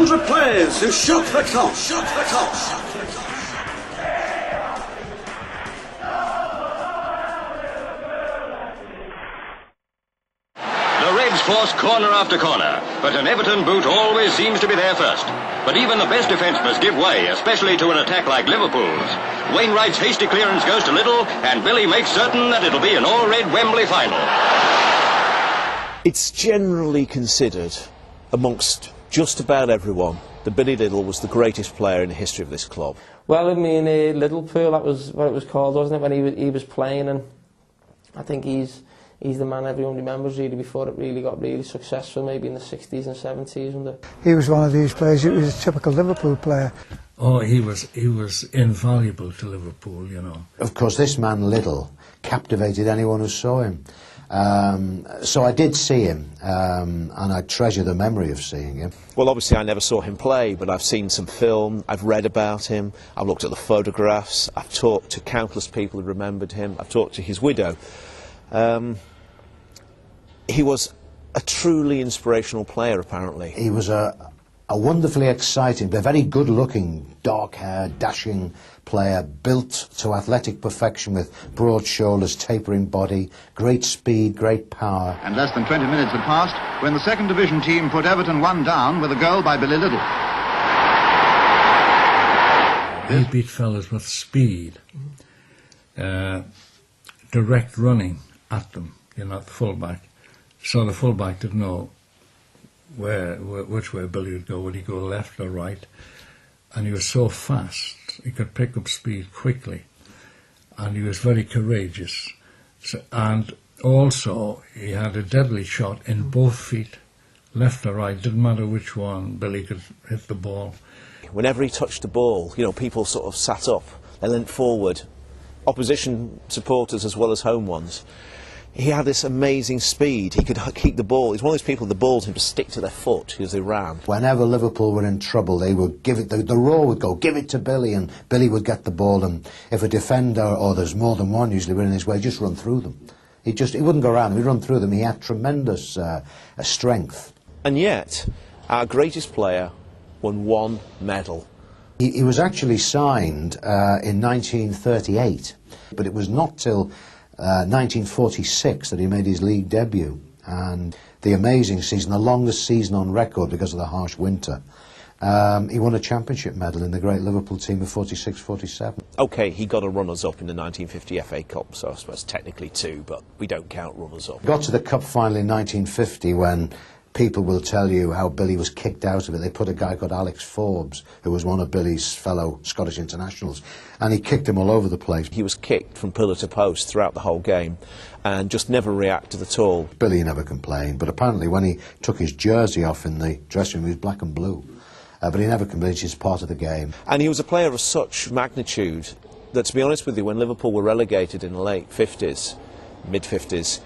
100 players who shook the clock. The Reds force corner after corner, but an Everton boot always seems to be there first. But even the best defence must give way, especially to an attack like Liverpool's. Wainwright's hasty clearance goes to Liddell, and Billy makes certain that it'll be an all-red Wembley final. It's generally considered, amongst just about everyone, that Billy Liddell was the greatest player in the history of this club. Well, I mean, Liverpool, that was what it was called, wasn't it, when he was playing, and I think he's the man everyone remembers really before it really got really successful, maybe in the 60s and 70s. And he was one of these players. He was a typical Liverpool player. Oh, he was invaluable to Liverpool, you know. Of course, this man Liddell captivated anyone who saw him. So I did see him, and I treasure the memory of seeing him. Well, obviously I never saw him play, but I've seen some film, I've read about him, I've looked at the photographs, I've talked to countless people who remembered him, I've talked to his widow. He was a truly inspirational player, apparently. He was a wonderfully exciting, but very good-looking, dark-haired, dashing player, built to athletic perfection with broad shoulders, tapering body, great speed, great power. And less than 20 minutes had passed when the second division team put Everton 1 down with a goal by Billy Liddell. He beat fellas with speed, direct running at them, you know, the full-back. So the full-back didn't know which way Billy would go. Would he go left or right? And he was so fast, he could pick up speed quickly. And he was very courageous. And also, he had a deadly shot in both feet, left or right. Didn't matter which one, Billy could hit the ball. Whenever he touched the ball, you know, people sort of sat up, they leant forward, opposition supporters as well as home ones. He had this amazing speed. He could keep the ball. He's one of those people, the ball seemed to stick to their foot as they ran. Whenever Liverpool were in trouble, they would give it, the roar would go, give it to Billy, and Billy would get the ball, and if a defender, or there's more than one usually were in his way, just run through them. He wouldn't go around them, he'd run through them. He had tremendous strength. And yet, our greatest player won 1 medal. He was actually signed in 1938, but it was not till 1946 that he made his league debut, and the amazing season, the longest season on record because of the harsh winter. He won a championship medal in the great Liverpool team of 46-47. OK, he got a runners-up in the 1950 FA Cup, so I suppose technically 2, but we don't count runners-up. Got to the cup final in 1950 when people will tell you how Billy was kicked out of it. They put a guy called Alex Forbes, who was one of Billy's fellow Scottish internationals, and he kicked him all over the place. He was kicked from pillar to post throughout the whole game and just never reacted at all. Billy never complained, but apparently when he took his jersey off in the dressing room, he was black and blue. But he never complained, it's part of the game. And he was a player of such magnitude that, to be honest with you, when Liverpool were relegated in the late 50s, mid-50s,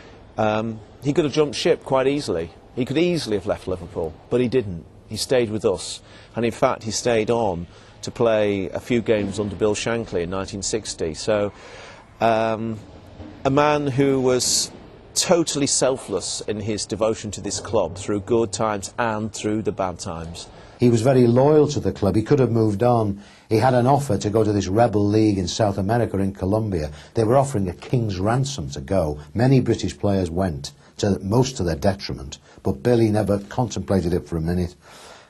he could have jumped ship quite easily. He could easily have left Liverpool, but he didn't. He stayed with us, and in fact he stayed on to play a few games under Bill Shankly in 1960. So a man who was totally selfless in his devotion to this club through good times and through the bad times. He was very loyal to the club. He could have moved on. He had an offer to go to this rebel league in South America, in Colombia. They were offering a king's ransom to go. Many British players went, most to their detriment, but Billy never contemplated it for a minute,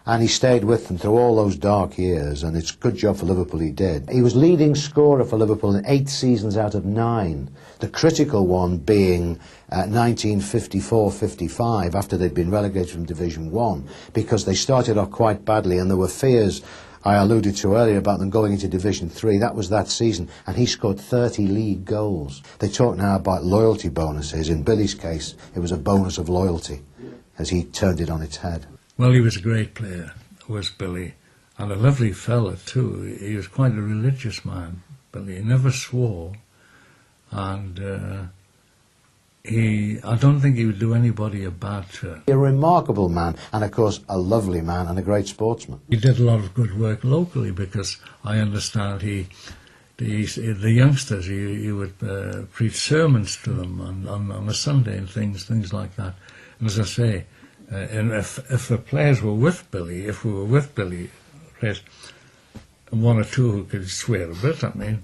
and he stayed with them through all those dark years, and it's a good job for Liverpool he did. He was leading scorer for Liverpool in 8 seasons out of 9, the critical one being 1954-55, after they'd been relegated from Division 1, because they started off quite badly, and there were fears I alluded to earlier about them going into Division 3. That was that season, and he scored 30 league goals. They talk now about loyalty bonuses. In Billy's case, it was a bonus of loyalty, as he turned it on its head. Well, he was a great player, was Billy, and a lovely fella too. He was quite a religious man, Billy. He never swore, and I don't think he would do anybody a bad turn. A remarkable man, and of course a lovely man and a great sportsman. He did a lot of good work locally, because I understand the youngsters, he would preach sermons to them on a Sunday and things like that. And as I say, And if the players were with Billy, if we were with Billy, one or two who could swear a bit, I mean,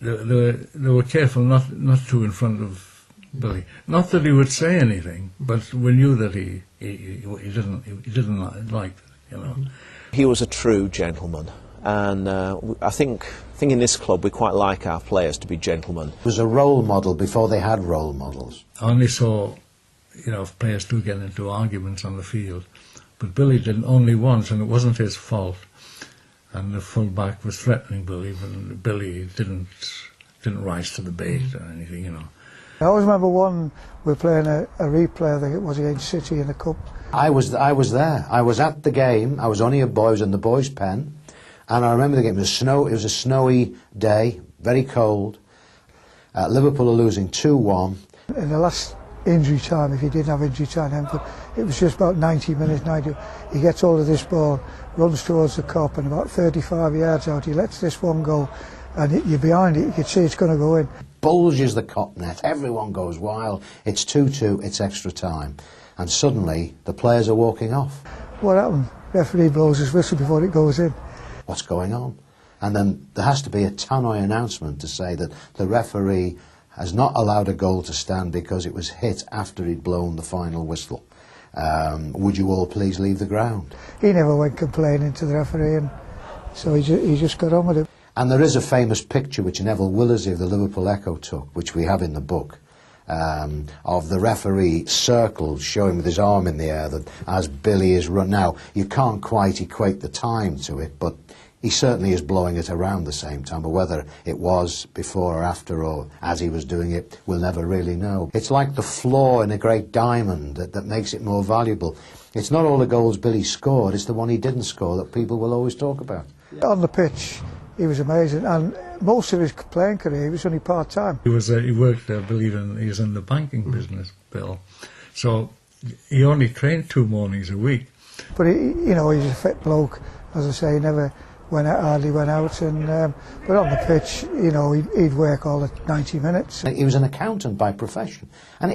they were careful not to in front of Billy. Not that he would say anything, but we knew that he didn't like it, you know. He was a true gentleman, and I think in this club we quite like our players to be gentlemen. He was a role model before they had role models. I only saw, you know, players do get into arguments on the field, but Billy did only once, and it wasn't his fault. And the full-back was threatening Billy, but Billy didn't rise to the bait or anything, you know. I always remember one, we were playing a replay, I think it was against City in the Cup. I was there. I was at the game. I was only a boy. I was in the boys' pen, and I remember the game. It was a snowy day, very cold. Liverpool are losing 2-1. In the last injury time, if he didn't have injury time then, but it was just about 90 minutes, 90. He gets hold of this ball, runs towards the Kop, and about 35 yards out, he lets this one go, and you're behind it, you can see it's going to go in. Bulges the Kop net, everyone goes wild, it's 2-2, it's extra time. And suddenly, the players are walking off. What happened? Referee blows his whistle before it goes in. What's going on? And then there has to be a tannoy announcement to say that the referee has not allowed a goal to stand because it was hit after he'd blown the final whistle. Would you all please leave the ground? He never went complaining to the referee, and so he just got on with it. And there is a famous picture which Neville Willersley of the Liverpool Echo took, which we have in the book, of the referee circled, showing with his arm in the air that as Billy is run. Now, you can't quite equate the time to it, but he certainly is blowing it around the same time, but whether it was before or after or as he was doing it, we'll never really know. It's like the flaw in a great diamond that makes it more valuable. It's not all the goals Billy scored, it's the one he didn't score that people will always talk about. On the pitch, he was amazing, and most of his playing career, he was only part-time. He worked, I believe, he was in the banking business, Bill. So he only trained 2 mornings a week. But you know, he's a fit bloke, as I say, he never hardly went out, and but on the pitch, you know, he'd work all the 90 minutes. He was an accountant by profession, and